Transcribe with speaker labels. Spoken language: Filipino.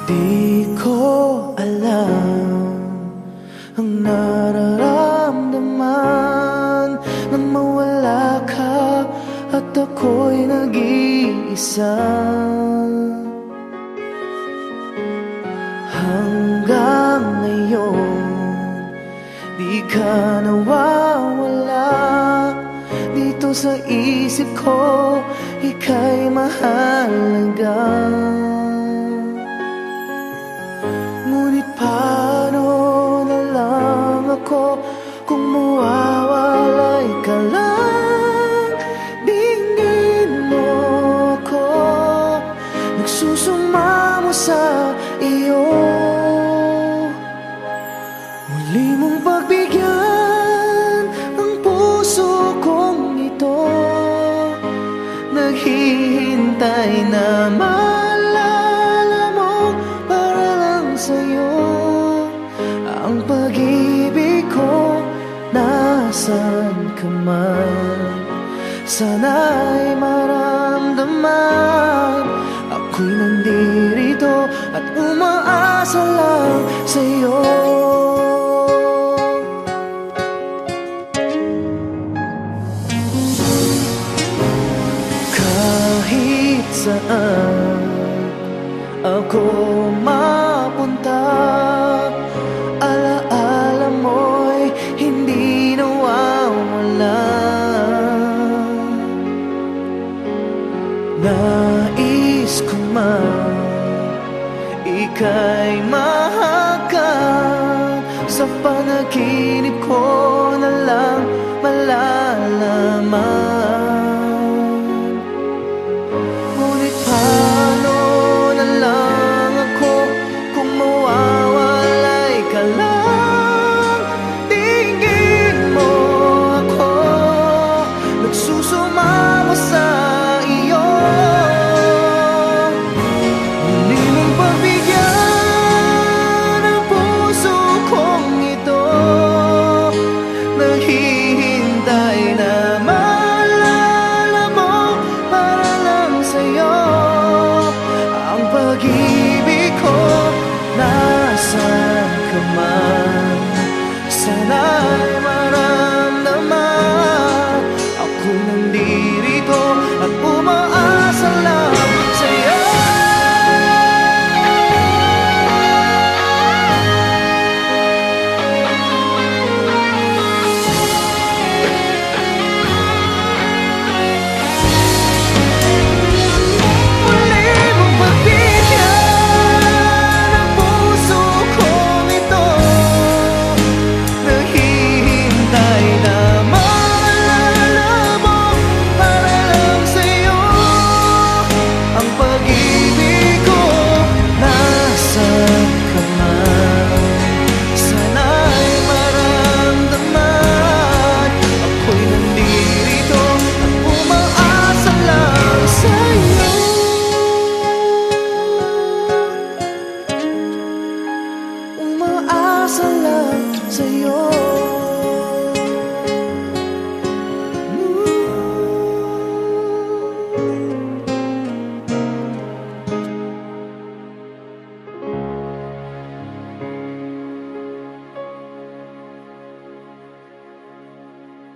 Speaker 1: Di ko alam ang nararamdaman nang mawala ka at ako'y nag-iisa. Hanggang ngayon, di ka nawawala dito sa isip ko, ika'y mahalaga. Ngunit paano na lang ako kung mawawalay ka lang? Dingin mo ako, nagsusumamo sa iyo. Muli mong pagbigyan ang puso kong ito, naghihintay na maalala mo para lang sa'yo. Ang pag-ibig ko, nasan ka man, sana'y maramdaman. Ako'y nandirito at umaasa lang sa'yo. Kahit saan ako mapunta, alaala mo'y hindi nawawala. Nais ko man ika'y mahagkan, sa panaginip ko na lang malalaman.